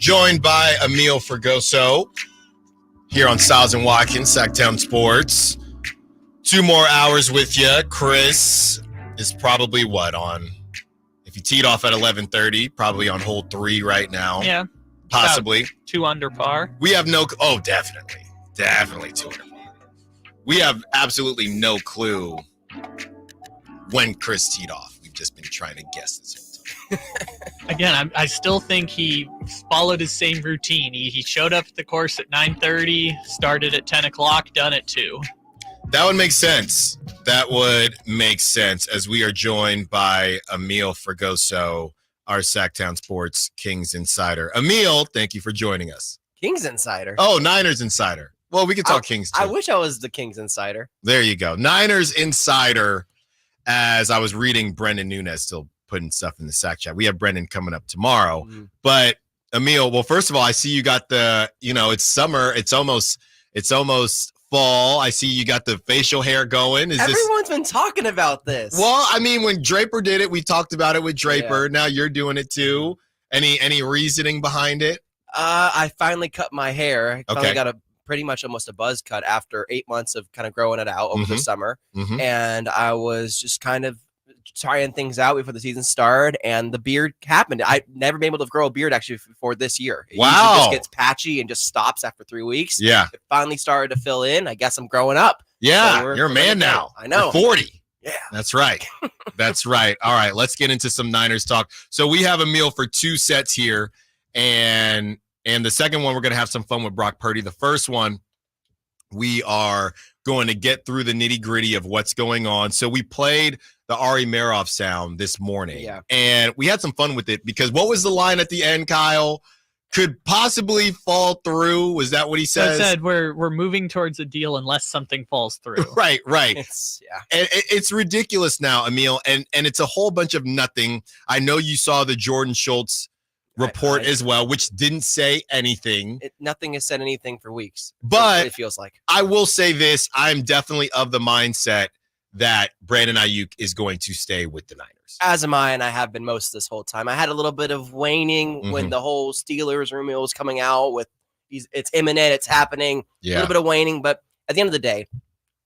Joined by Amil Fragoso here on Stiles Watkins, Sactown Sports. 2 more hours with you. Chris is probably if he teed off at 11:30, probably on hole 3 right now. Yeah. Possibly. 2 under par. We have definitely 2 under par. We have absolutely no clue when Chris teed off. We've just been trying to guess this whole time. Again, I still think he followed his same routine. He showed up at the course at 9:30, started at 10 o'clock, done at 2. That would make sense. As we are joined by Amil Fragoso, our Sactown Sports Kings Insider. Amil, thank you for joining us. Kings Insider? Oh, Niners Insider. Well, we could talk Kings too. I wish I was the Kings Insider. There you go. Niners Insider. As I was reading Brendan Nunez still putting stuff in the Sac chat. We have Brendan coming up tomorrow. But Amil, well, first of all, I see you got it's summer. It's almost fall. I see you got the facial hair going. Everyone's been talking about this. Well, I mean, when Draper did it, we talked about it with Draper. Yeah. Now you're doing it too. Any reasoning behind it? I finally cut my hair. I finally got pretty much almost a buzz cut after 8 months of kind of growing it out over the summer. And I was just kind of trying things out before the season started, and the beard happened. I've never been able to grow a beard actually before this year. It usually just gets patchy and just stops after 3 weeks. Yeah. It finally started to fill in. I guess I'm growing up. Yeah, so you're a man now. I know. You're 40. Yeah. That's right. That's right. All right, let's get into some Niners talk. So we have a meal for 2 sets here, and the second one, we're going to have some fun with Brock Purdy. The first one, we are going to get through the nitty-gritty of what's going on. So we played the Ari Meroff sound this morning, and we had some fun with it because what was the line at the end, Kyle? Could possibly fall through. Was that what he said? I said we're moving towards a deal unless something falls through. Right. It's ridiculous now, Amil, and it's a whole bunch of nothing. I know you saw the Jordan Schultz report as well, which didn't say anything. Nothing has said anything for weeks. But it feels like. I will say this. I'm definitely of the mindset that Brandon Aiyuk is going to stay with the Niners. As am I, and I have been most this whole time. I had a little bit of waning when the whole Steelers rumor was coming out with it's imminent, it's happening. A little bit of waning, but at the end of the day,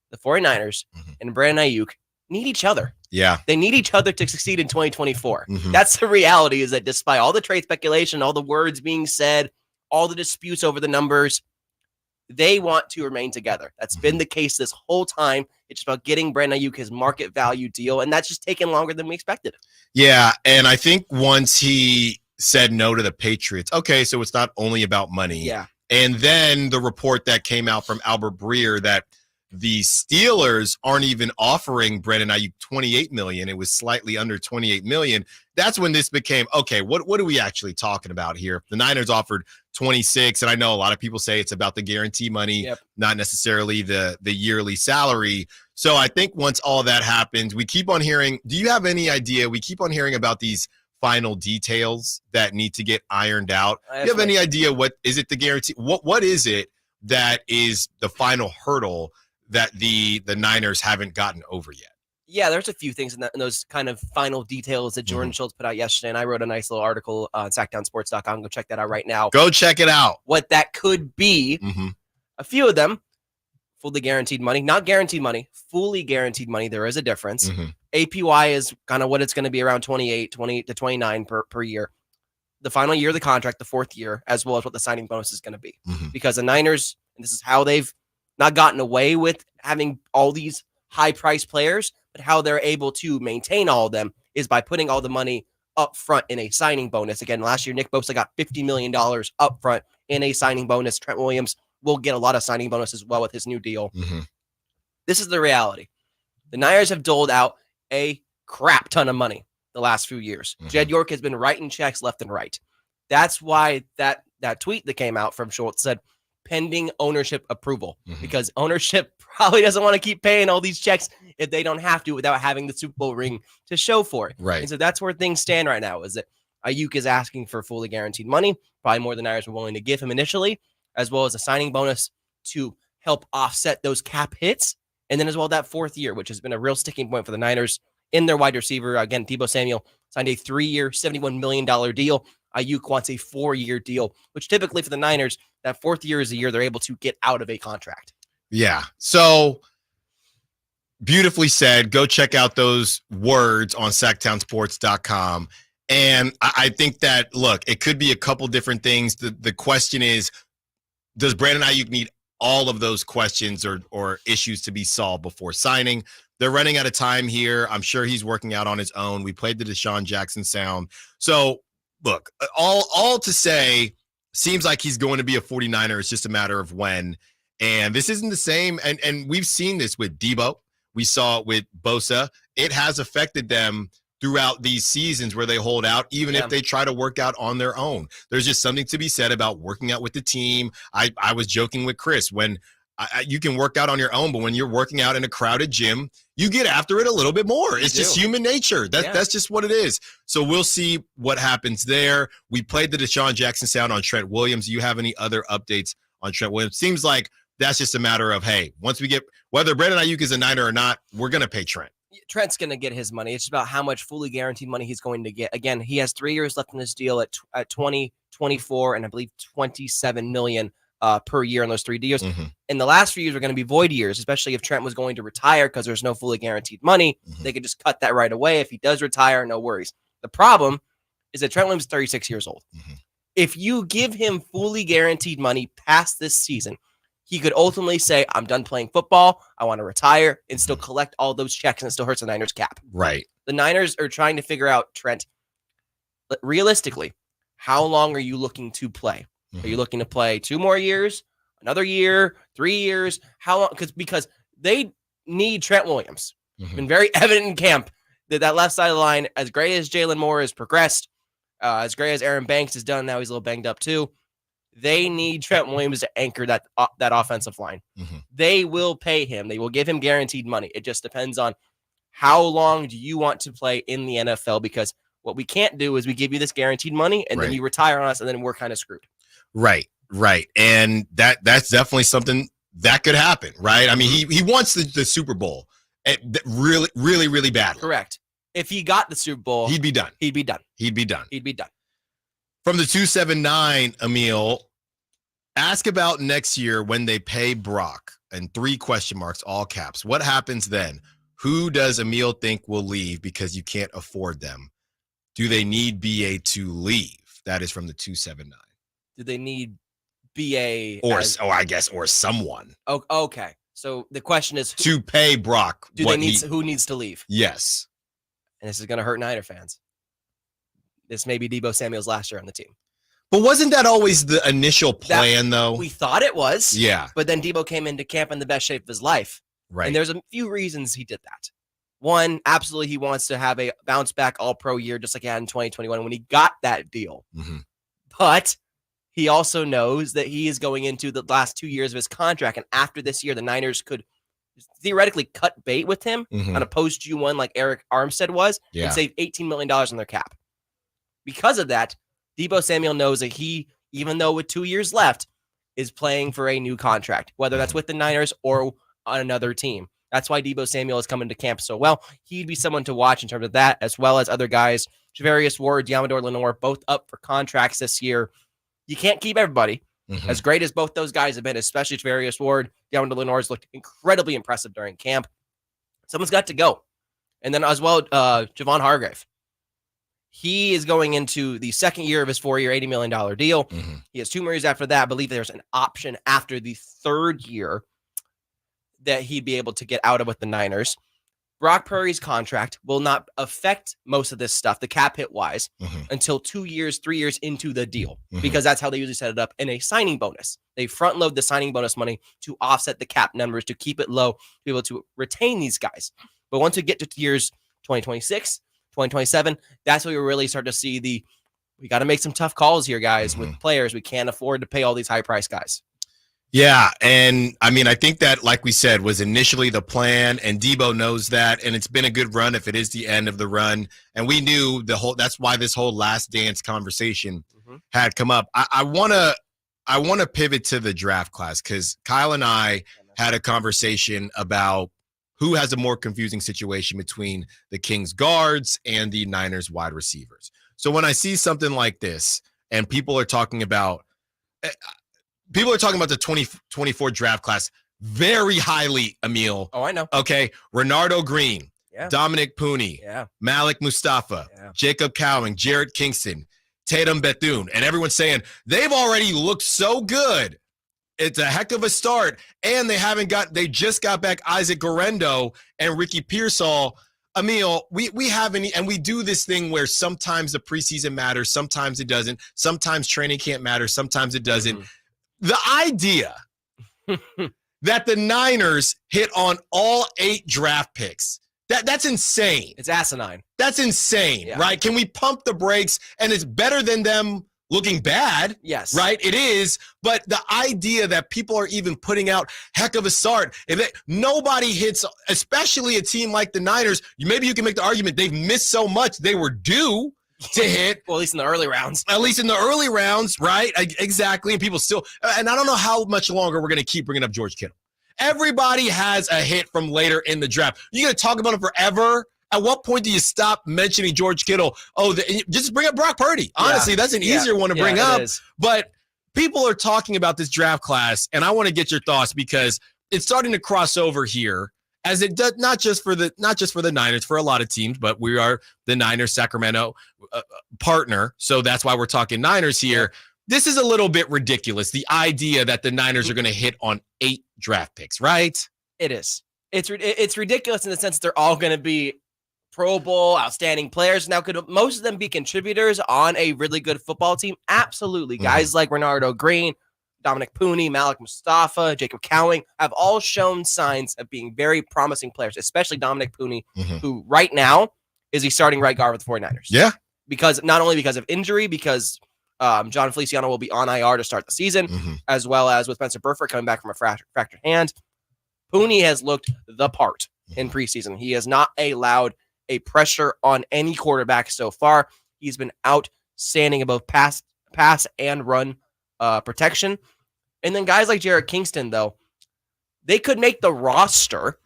the 49ers and Brandon Aiyuk need each other. Yeah. They need each other to succeed in 2024. That's the reality, is that despite all the trade speculation, all the words being said, all the disputes over the numbers, they want to remain together. That's been the case this whole time. It's about getting Brandon Aiyuk his market value deal, and that's just taken longer than we expected. Yeah, and I think once he said no to the Patriots, okay, so it's not only about money. Yeah. And then the report that came out from Albert Breer that the Steelers aren't even offering Brandon Aiyuk $28 million. It was slightly under $28 million. That's when this became, okay, what are we actually talking about here? The Niners offered 26, and I know a lot of people say it's about the guarantee money, not necessarily the yearly salary. So I think once all that happens, we keep on hearing, do you have any idea? We keep on hearing about these final details that need to get ironed out. Do you have any idea what is it the guarantee? What is it that is the final hurdle that the Niners haven't gotten over yet? Yeah, there's a few things in those kind of final details that Jordan Schultz put out yesterday, and I wrote a nice little article on SactownSports.com. Go check that out right now. Go check it out. What that could be. A few of them, fully guaranteed money, not guaranteed money, fully guaranteed money. There is a difference. APY is kind of what it's going to be, around 28 to 29 per year. The final year of the contract, the 4th year, as well as what the signing bonus is going to be. Because the Niners, and this is how they've not gotten away with having all these high-priced players, but how they're able to maintain all of them is by putting all the money up front in a signing bonus. Again, last year, Nick Bosa got $50 million up front in a signing bonus. Trent Williams will get a lot of signing bonus as well with his new deal. This is the reality. The Niners have doled out a crap ton of money the last few years. Jed York has been writing checks left and right. That's why that tweet that came out from Schultz said, pending ownership approval, because ownership probably doesn't want to keep paying all these checks if they don't have to without having the Super Bowl ring to show for it. Right. And so that's where things stand right now, is that Aiyuk is asking for fully guaranteed money, probably more than Niners were willing to give him initially, as well as a signing bonus to help offset those cap hits. And then as well that 4th year, which has been a real sticking point for the Niners in their wide receiver. Again, Deebo Samuel signed a 3-year, $71 million deal. Aiyuk wants a 4-year deal, which typically for the Niners, that 4th year is a year they're able to get out of a contract. Yeah. So beautifully said. Go check out those words on SactownSports.com. And I think that, look, it could be a couple different things. The question is, does Brandon Aiyuk need all of those questions or issues to be solved before signing? They're running out of time here. I'm sure he's working out on his own. We played the Deshaun Jackson sound. So, look, all to say, seems like he's going to be a 49er. It's just a matter of when. And this isn't the same. And we've seen this with Debo. We saw it with Bosa. It has affected them throughout these seasons where they hold out, even if they try to work out on their own. There's just something to be said about working out with the team. I was joking with Chris when you can work out on your own, but when you're working out in a crowded gym, you get after it a little bit more. It's just human nature. That's just what it is. So we'll see what happens there. We played the Deshaun Jackson sound on Trent Williams. Do you have any other updates on Trent Williams? Seems like that's just a matter of, hey, once we get, whether Brandon Aiyuk is a Niner or not, we're going to pay Trent. Trent's going to get his money. It's about how much fully guaranteed money he's going to get. Again, he has 3 years left in his deal at 20, 24, and I believe 27 million per year on those 3 deals. In the last few years are going to be void years, especially if Trent was going to retire because there's no fully guaranteed money. They could just cut that right away. If he does retire, no worries. The problem is that Trent Williams is 36 years old. If you give him fully guaranteed money past this season, he could ultimately say, I'm done playing football. I want to retire and still collect all those checks, and it still hurts the Niners cap. Right. The Niners are trying to figure out, Trent, realistically, how long are you looking to play? Are you looking to play 2 more years, another year, 3 years? How long? Because they need Trent Williams. It's been very evident in camp that left side of the line, as great as Jalen Moore has progressed, as great as Aaron Banks has done, now he's a little banged up too. They need Trent Williams to anchor that offensive line. They will pay him. They will give him guaranteed money. It just depends on how long do you want to play in the NFL, because what we can't do is we give you this guaranteed money and then you retire on us and then we're kind of screwed. Right. And that's definitely something that could happen, right? I mean, he wants the Super Bowl really, really, really badly. Correct. If he got the Super Bowl, he'd be done. From the 279, Emil, ask about next year when they pay Brock, and 3 question marks, all caps. What happens then? Who does Emil think will leave because you can't afford them? Do they need BA to leave? That is from the 279. Do they need BA or someone? Oh, okay. So the question is to pay Brock. Who needs to leave? Yes. And this is going to hurt Niner fans. This may be Deebo Samuel's last year on the team. But wasn't that always the initial plan, though? We thought it was. Yeah. But then Deebo came into camp in the best shape of his life. Right. And there's a few reasons he did that. One, absolutely, he wants to have a bounce back all-pro year just like he had in 2021 when he got that deal. But he also knows that he is going into the last 2 years of his contract. And after this year, the Niners could theoretically cut bait with him on a post-G1 like Eric Armstead was and save $18 million on their cap. Because of that, Deebo Samuel knows that he, even though with 2 years left, is playing for a new contract, whether that's with the Niners or on another team. That's why Deebo Samuel is coming to camp so well. He'd be someone to watch in terms of that, as well as other guys. Javarius Ward, Diamador Lenore, both up for contracts this year. You can't keep everybody. As great as both those guys have been, especially Javarius Ward, Diamador Lenore has looked incredibly impressive during camp. Someone's got to go. And then as well, Javon Hargrave. He is going into the second year of his 4-year, $80 million deal. He has 2 more years after that. I believe there's an option after the 3rd year that he'd be able to get out of with the Niners. Brock Purdy's contract will not affect most of this stuff, the cap hit wise, until 2 years, 3 years into the deal, because that's how they usually set it up in a signing bonus. They front load the signing bonus money to offset the cap numbers, to keep it low, to be able to retain these guys. But once we get to years 2026, 2027, that's where we really start to see we got to make some tough calls here, guys, with players. We can't afford to pay all these high price guys. Yeah. And I mean, I think that, like we said, was initially the plan, and Deebo knows that. And it's been a good run if it is the end of the run. And we knew that's why this whole last dance conversation had come up. I want to pivot to the draft class, because Kyle and I had a conversation about who has a more confusing situation between the Kings guards and the Niners wide receivers. So when I see something like this and people are talking about the 2024 draft class very highly, Amil. Oh, I know. Okay. Renardo Green, Yeah. Dominic Pooney, Yeah. Malik Mustafa, Yeah. Jacob Cowing, Jared Kingston, Tatum Bethune, and everyone's saying they've already looked so good. It's a heck of a start. And they just got back Isaac Guerrero and Ricky Pearsall. Amil, we haven't, and we do this thing where sometimes the preseason matters, sometimes it doesn't. Sometimes training camp matters, sometimes it doesn't. Mm-hmm. The idea that the Niners hit on all 8 draft picks, that's insane. It's asinine. That's insane, right? Can we pump the brakes? And it's better than them looking bad. Yes. Right? It is. But the idea that people are even putting out heck of a start, nobody hits, especially a team like the Niners, maybe you can make the argument they've missed so much they were due to hit. Well, at least in the early rounds. At least in the early rounds, right? Exactly. And people still, and I don't know how much longer we're going to keep bringing up George Kittle. Everybody has a hit from later in the draft. You're going to talk about him forever? At what point do you stop mentioning George Kittle? Just bring up Brock Purdy. Honestly, that's an easier one to bring up. But people are talking about this draft class, and I want to get your thoughts because it's starting to cross over here, as it does not just for the Niners, for a lot of teams, but we are the Niners Sacramento partner, so that's why we're talking Niners here. This is a little bit ridiculous, the idea that the Niners are going to hit on 8 draft picks, right? It is. It's ridiculous in the sense they're all going to be Pro Bowl, outstanding players. Now, could most of them be contributors on a really good football team? Absolutely. Mm-hmm. Guys like Renardo Green, Dominic Pooney, Malik Mustafa, Jacob Cowing have all shown signs of being very promising players, especially Dominic Pooney, who right now is the starting right guard with the 49ers. Yeah. Not only because of injury, because John Feliciano will be on IR to start the season, as well as with Spencer Burford coming back from a fractured hand. Pooney has looked the part in preseason. He has not allowed a pressure on any quarterback so far. He's been outstanding about pass and run protection. And then guys like Jared Kingston, though, they could make the roster,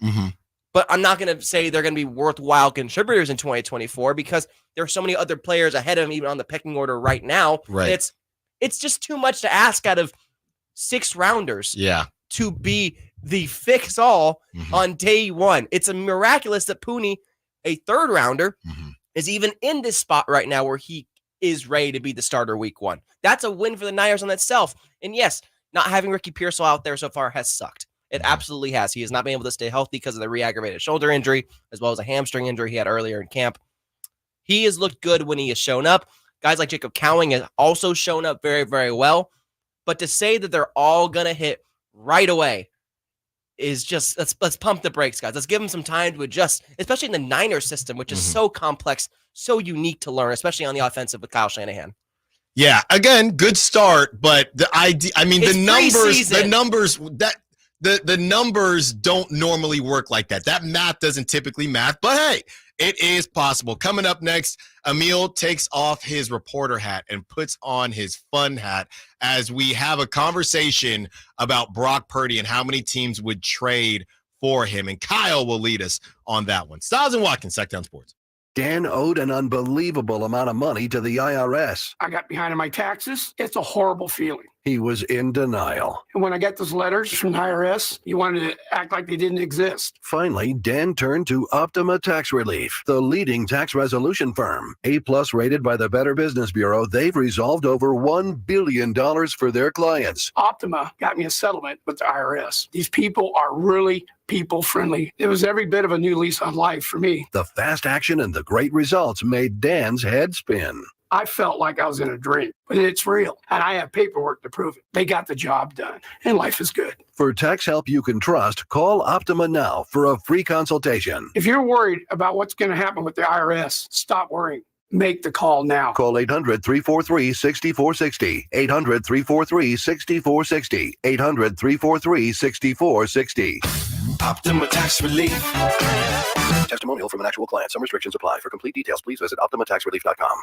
but I'm not going to say they're going to be worthwhile contributors in 2024 because there are so many other players ahead of them, even on the pecking order right now. Right. It's just too much to ask out of 6 rounders to be the fix-all on day one. It's a miraculous that Pooney, a 3rd rounder, is even in this spot right now where he is ready to be the starter week 1. That's a win for the Niners on itself. And yes, not having Ricky Pearsall out there so far has sucked. It absolutely has. He has not been able to stay healthy because of the re-aggravated shoulder injury, as well as a hamstring injury he had earlier in camp. He has looked good when he has shown up. Guys like Jacob Cowing have also shown up very, very well. But to say that they're all going to hit right away is just, let's pump the brakes, guys. Let's give them some time to adjust, especially in the Niners system, which is so complex, so unique to learn, especially on the offensive with Kyle Shanahan. Yeah, again, good start, but the idea, I mean, the numbers don't normally work like that. That math doesn't typically math, but hey, it is possible. Coming up next, Amil takes off his reporter hat and puts on his fun hat as we have a conversation about Brock Purdy and how many teams would trade for him. And Kyle will lead us on that one. Stiles and Watkins, Sactown Sports. Dan owed an unbelievable amount of money to the IRS. I got behind on my taxes. It's a horrible feeling. He was in denial. And when I got those letters from the IRS, you wanted to act like they didn't exist. Finally, Dan turned to Optima Tax Relief, the leading tax resolution firm. A+ rated by the Better Business Bureau, they've resolved over $1 billion for their clients. Optima got me a settlement with the IRS. These people are really people-friendly. It was every bit of a new lease on life for me. The fast action and the great results made Dan's head spin. I felt like I was in a dream, but it's real. And I have paperwork to prove it. They got the job done, and life is good. For tax help you can trust, call Optima now for a free consultation. If you're worried about what's going to happen with the IRS, stop worrying. Make the call now. Call 800-343-6460. 800-343-6460. 800-343-6460. Optima Tax Relief. Testimonial from an actual client. Some restrictions apply. For complete details, please visit OptimaTaxRelief.com.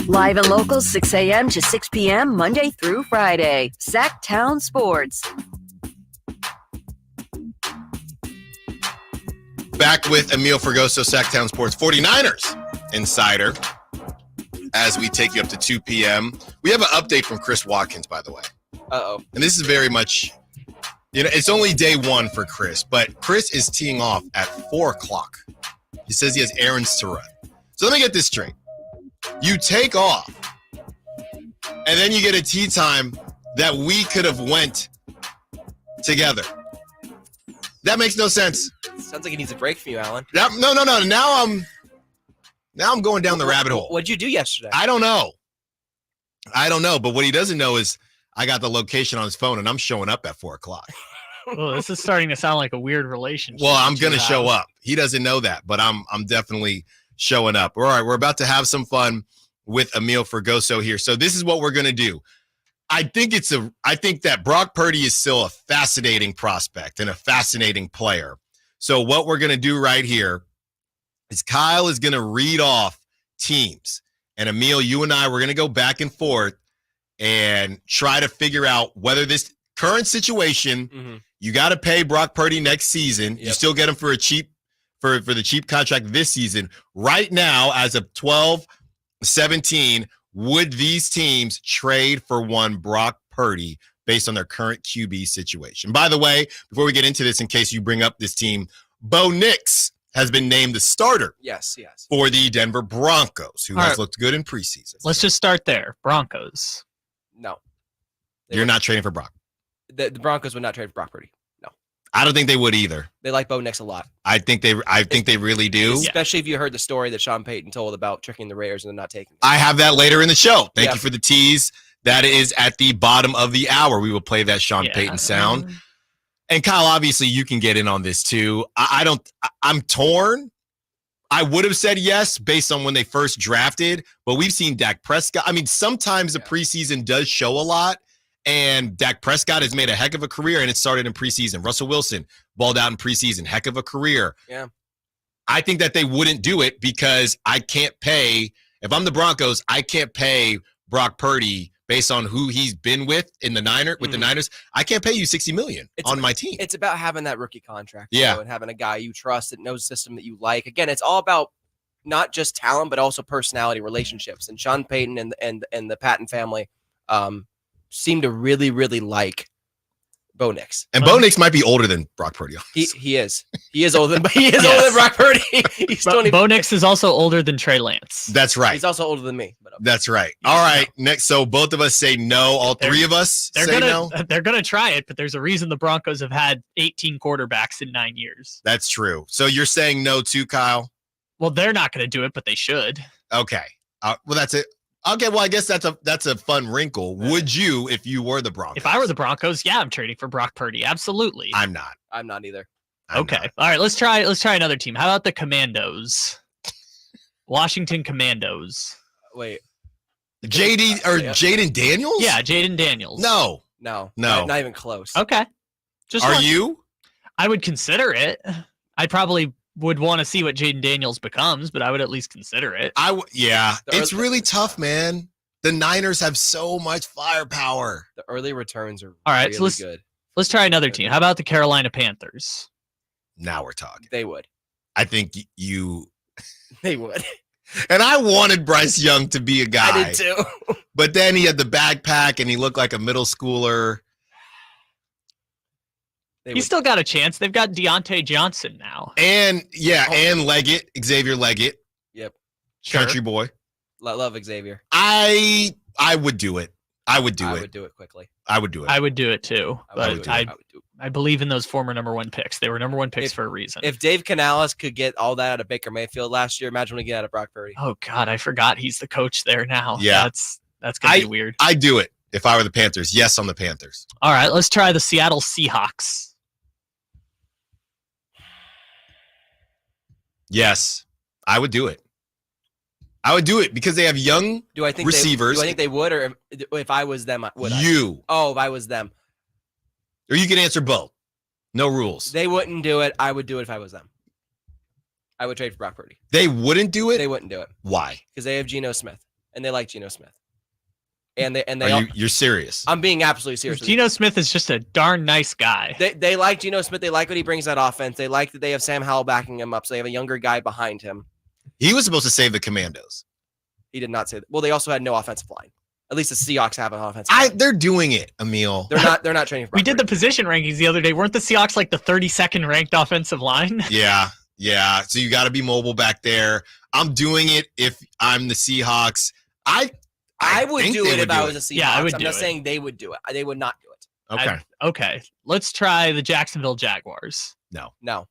Live and local, 6 a.m. to 6 p.m., Monday through Friday. Sactown Sports. Back with Amil Fragoso, Sactown Sports 49ers Insider, as we take you up to 2 p.m. We have an update from Chris Watkins, by the way. Uh-oh. And this is very much, it's only day one for Chris, but Chris is teeing off at 4 o'clock. He says he has errands to run. So let me get this straight. You take off, and then you get a tee time that we could have went together. That makes no sense. Sounds like he needs a break from you, Alan. No. Now I'm going down the rabbit hole. What'd you do yesterday? I don't know. But what he doesn't know is I got the location on his phone, and I'm showing up at 4 o'clock. Well, this is starting to sound like a weird relationship. Well, I'm going to show up. He doesn't know that, but I'm definitely showing up. All right, we're about to have some fun with Amil Fragoso here. So this is what we're going to do. I think that Brock Purdy is still a fascinating prospect and a fascinating player. So what we're going to do right here is Kyle is going to read off teams. And Amil, you and I, we're going to go back and forth and try to figure out whether this current situation, you got to pay Brock Purdy next season. You still get him for a cheap, for the cheap contract this season. Right now, as of 12-17, would these teams trade for one Brock Purdy based on their current QB situation? By the way, before we get into this, in case you bring up this team, Bo Nix has been named the starter for the Denver Broncos, who has looked good in preseason. Let's just start there. Broncos. No. You're not trading for Brock. The Broncos would not trade for Brock Purdy. No. I don't think they would either. They like Bo Nix a lot. I think they really do. Especially if you heard the story that Sean Payton told about tricking the Raiders and not taking them. I have that later in the show. Thank you for the tease. That is at the bottom of the hour. We will play that Sean Payton sound. And Kyle, obviously, you can get in on this too. I'm torn. I would have said yes based on when they first drafted, but we've seen Dak Prescott. I mean, sometimes the preseason does show a lot, and Dak Prescott has made a heck of a career, and it started in preseason. Russell Wilson balled out in preseason, heck of a career. Yeah. I think that they wouldn't do it because I can't pay. If I'm the Broncos, I can't pay Brock Purdy based on who he's been with in the Niners. I can't pay you $60 million on my team. It's about having that rookie contract. Yeah. And having a guy you trust that knows the system that you like. Again, it's all about not just talent, but also personality, relationships. And Sean Payton and the Patton family seem to really, really like Bo Nix. And Bo Nix might be older than Brock Purdy. He is. He is older than older than Brock Purdy. He's Bo Nix is also older than Trey Lance. That's right. He's also older than me. But that's right. All right. Next, so both of us say no. All three of us say no. They're gonna try it, but there's a reason the Broncos have had 18 quarterbacks in 9 years. That's true. So you're saying no too, Kyle? Well, they're not gonna do it, but they should. Okay. Well, that's it. Okay, well, I guess that's a fun wrinkle. Would you, if you were the Broncos? If I were the Broncos, yeah, I'm trading for Brock Purdy. Absolutely. I'm not. I'm not either. Okay. All right, let's try another team. How about the Commandos? Washington Commandos. Wait. Jaden Daniels? Yeah, Jaden Daniels. No. Not even close. Okay. You? I would consider it. I probably would want to see what Jaden Daniels becomes, but I would at least consider it. It's really tough, man. The Niners have so much firepower. The early returns are all right. really So good. Let's try another team. How about the Carolina Panthers? Now we're talking. They would. I think you. They would. And I wanted Bryce Young to be a guy. I did too. But then he had the backpack and he looked like a middle schooler. He's still got a chance. They've got Deontay Johnson now. And and Leggett, Xavier Leggett. Yep. Country boy. Love Xavier. I would do it. I would do it quickly. I would do it. I would do it too. But I believe in those former number one picks. They were number one picks for a reason. If Dave Canales could get all that out of Baker Mayfield last year, imagine what he get out of Brock Purdy. Oh God, I forgot he's the coach there now. Yeah. That's gonna be weird. I'd do it if I were the Panthers. Yes, on the Panthers. All right, let's try the Seattle Seahawks. Yes, I would do it. I would do it because they have young receivers. Do I think they would, or if I was them, would I? You. Oh, if I was them. Or you can answer both. No rules. They wouldn't do it. I would do it if I was them. I would trade for Brock Purdy. They wouldn't do it? They wouldn't do it. Why? Because they have Geno Smith, and they like Geno Smith. and they You're serious? I'm being absolutely serious. Geno Smith is just a darn nice guy. They like Geno Smith. They like what he brings to that offense. They like that they have Sam Howell backing him up, so they have a younger guy behind him. He was supposed to save the Commandos. He did not say that. Well, they also had no offensive line. At least the Seahawks have an offensive line. They're doing it, Emil. They're not training for We did the Purdy. position rankings the other day. Weren't the Seahawks like the 32nd ranked offensive line? Yeah. So you got to be mobile back there. I'm doing it if I'm the Seahawks. I would think do they it if would I do was it. a Seahawks. Yeah, I would I'm do not it. saying they would do it. They would not do it. Okay. Okay. Let's try the Jacksonville Jaguars. No.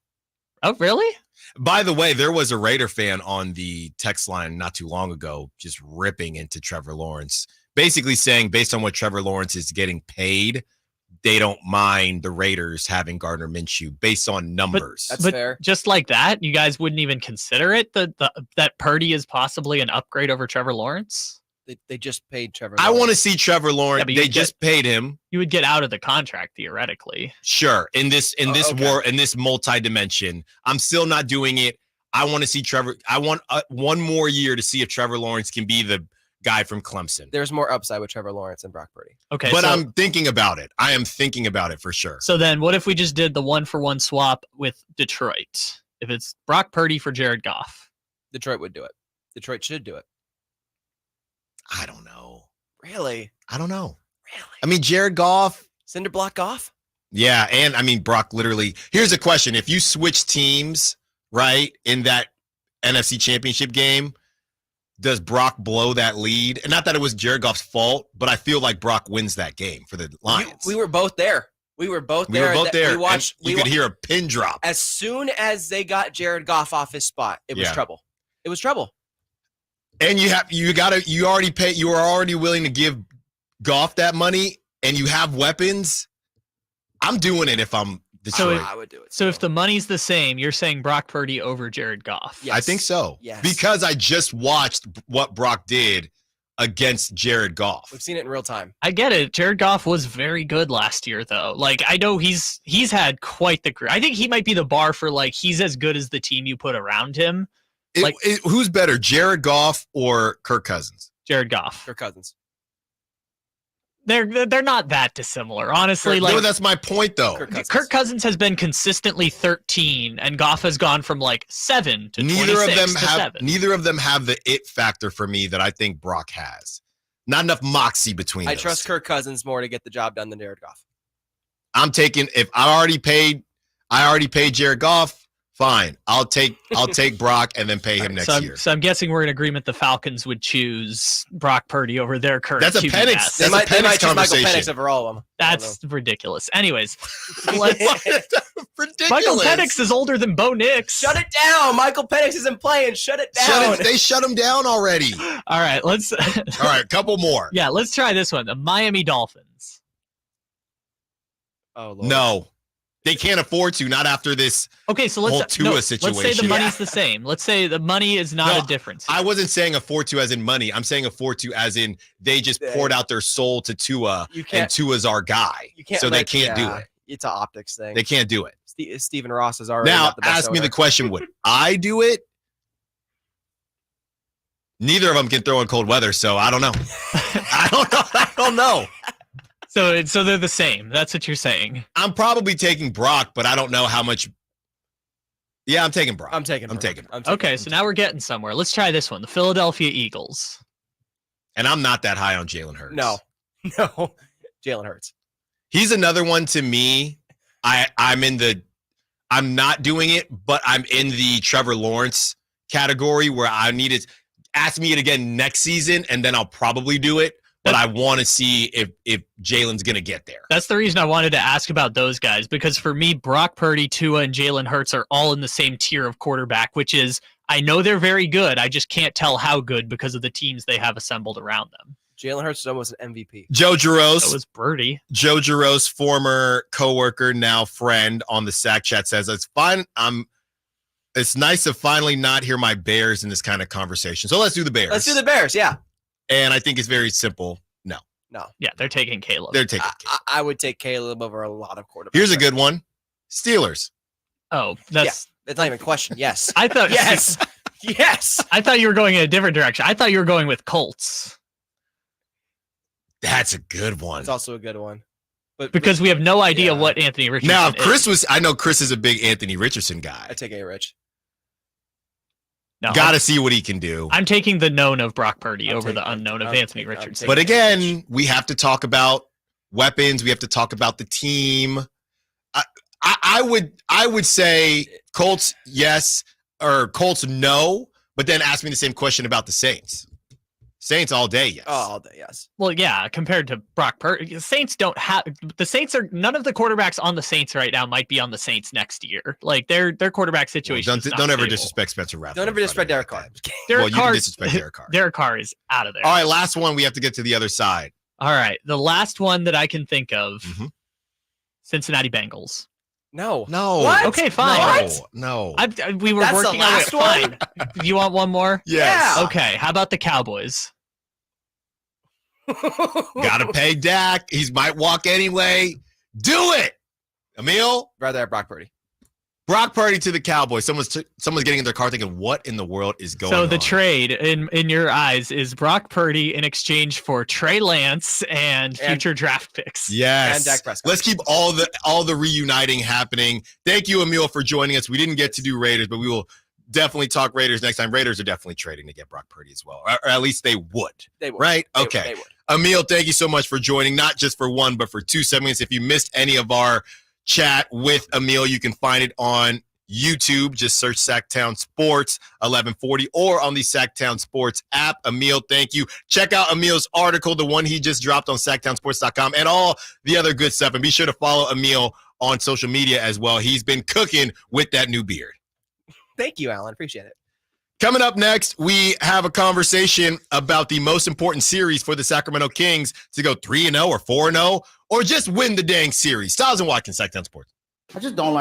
Oh, really? By the way, there was a Raider fan on the text line not too long ago just ripping into Trevor Lawrence, basically saying based on what Trevor Lawrence is getting paid, they don't mind the Raiders having Gardner Minshew based on numbers. That's But fair. just like that, you guys wouldn't even consider it that Purdy is possibly an upgrade over Trevor Lawrence? They just paid Trevor. I want to see Trevor Lawrence. Yeah, but They just paid him. You would get out of the contract theoretically. Sure. In this okay. war, in this multi-dimension, I'm still not doing it. I want to see Trevor. I want one more year to see if Trevor Lawrence can be the guy from Clemson. There's more upside with Trevor Lawrence and Brock Purdy. Okay, But so, I'm thinking about it. I am thinking about it for sure. so then what if we just did the 1-for-1 swap with Detroit? If it's Brock Purdy for Jared Goff. Detroit would do it. Detroit should do it. I don't know. Really? I don't know. Really? I mean, Jared Goff. Cinder block Goff? Yeah. And I mean, Brock literally. Here's a question. If you switch teams, right, in that NFC championship game, does Brock blow that lead? And not that it was Jared Goff's fault, but I feel like Brock wins that game for the Lions. We were both there. We were both there. We We watched. You could hear a pin drop. As soon as they got Jared Goff off his spot, it was Yeah. trouble. It was trouble. And you are already willing to give Goff that money, and you have weapons. I'm doing it if I'm Detroit. I would do it. So if the money's the same, you're saying Brock Purdy over Jared Goff. Yes. I think so. Yes. Because I just watched what Brock did against Jared Goff. We've seen it in real time. I get it. Jared Goff was very good last year, though. Like, I know he's had quite the career. I think he might be the bar for, like, he's as good as the team you put around him. Who's better, Jared Goff or Kirk Cousins? Jared Goff. Kirk Cousins. They're not that dissimilar, honestly. No, that's my point, though. Kirk Cousins has been consistently 13, and Goff has gone from like 7 to Neither 26 of them to have 7. neither of them have the it factor for me that I think Brock has. Not enough moxie between I those. trust Kirk Cousins more to get the job done than Jared Goff. I'm taking if I already paid Jared Goff. Fine, I'll take Brock and then pay him next year. So I'm guessing we're in agreement the Falcons would choose Brock Purdy over their current That's a QB Penix. best. They That's might a Penix choose Michael conversation. Penix over all of them. That's ridiculous. Anyways, What? Michael Ridiculous. Penix is older than Bo Nix. Shut it down. Michael Penix isn't playing. Shut it down. They shut him down already. All right, let's All right, a couple more. yeah, let's try this one. The Miami Dolphins. Oh, Lord. No, they can't afford to. Not after this. Okay, so Whole let's Tua let's say the situation. money's the same. Let's say the money is not No, a difference. I wasn't saying afford to as in money. I'm saying afford to as in they just poured out their soul to Tua, You and can't. Tua's our guy. You can't. So they like, can't do yeah, it. It's an optics thing. They can't do it. Stephen Ross is already Now, not the best ask me owner. the question: would I do it? Neither of them can throw in cold weather, so I don't know. I don't know. So they're the same. That's what you're saying. I'm probably taking Brock, but I don't know how much. Yeah, I'm taking Brock. I'm taking. Okay, so now we're getting somewhere. Let's try this one. The Philadelphia Eagles. And I'm not that high on Jalen Hurts. No, Jalen Hurts. He's another one to me. I'm not doing it, but I'm in the Trevor Lawrence category where I need to ask me it again next season, and then I'll probably do it. But I want to see if Jalen's going to get there. That's the reason I wanted to ask about those guys, because for me, Brock Purdy, Tua, and Jalen Hurts are all in the same tier of quarterback, which is I know they're very good. I just can't tell how good because of the teams they have assembled around them. Jalen Hurts is almost an MVP. Joe Giroux. So was Purdy. Joe Giroux, former coworker, now friend on the Sack Chat, says it's fine. It's nice to finally not hear my Bears in this kind of conversation. So let's do the Bears. Let's do the Bears. Yeah. And I think it's very simple. No. Yeah, they're taking Caleb. They're taking Caleb. I would take Caleb over a lot of quarterbacks. Here's a good one. Steelers. Oh, that's. It's not even a question. Yes. I thought. Yes. Yes. I thought you were going in a different direction. I thought you were going with Colts. That's a good one. It's also a good one. But Because we have no idea what Anthony Richardson Now, is. I know Chris is a big Anthony Richardson guy. I take A-Rich. No, Got to see what he can do. I'm taking the known of Brock Purdy over the I'm unknown of taking- Anthony I'm Richardson. But taking again, we have to talk about weapons. We have to talk about the team. I would say Colts, yes, or Colts, no. But then ask me the same question about the Saints. Saints all day, yes. Oh, all day, yes. Well, yeah, compared to Brock Purdy, the Saints don't have none of the quarterbacks on the Saints right now might be on the Saints next year. Like their quarterback situation. Well, is not don't ever stable. disrespect Spencer Rattler. Don't ever disrespect Derek Carr. Well, you can disrespect Derek Carr. Derek Carr is out of there. All right, last one. We have to get to the other side. All right, the last one that I can think of, Cincinnati Bengals. No. What? Okay, fine. What? No. We were That's the working our way. last one? Fine. You want one more? Yes. Yeah. Okay. How about the Cowboys? Gotta pay Dak. He might walk anyway. Do it. Amil, Rather have Brock Purdy. Brock Purdy to the Cowboys. Someone's getting in their car thinking, what in the world is going on? So the trade in your eyes is Brock Purdy in exchange for Trey Lance and future draft picks. Yes. And Dak Prescott. Let's keep all the reuniting happening. Thank you, Amil, for joining us. We didn't get to do Raiders, but we will definitely talk Raiders next time. Raiders are definitely trading to get Brock Purdy as well. Or at least they would. They would. Right? They Okay. would. Amil, thank you so much for joining, not just for one, but for 2 segments. If you missed any of our chat with Amil, you can find it on YouTube. Just search Sactown Sports 1140 or on the Sactown Sports app. Amil, thank you. Check out Amil's article, the one he just dropped on SactownSports.com, and all the other good stuff. And be sure to follow Amil on social media as well. He's been cooking with that new beard. Thank you, Alan. Appreciate it. Coming up next, we have a conversation about the most important series for the Sacramento Kings to go 3-0 or 4-0 or just win the dang series. Stiles and Watkins, Sactown Sports. I just don't like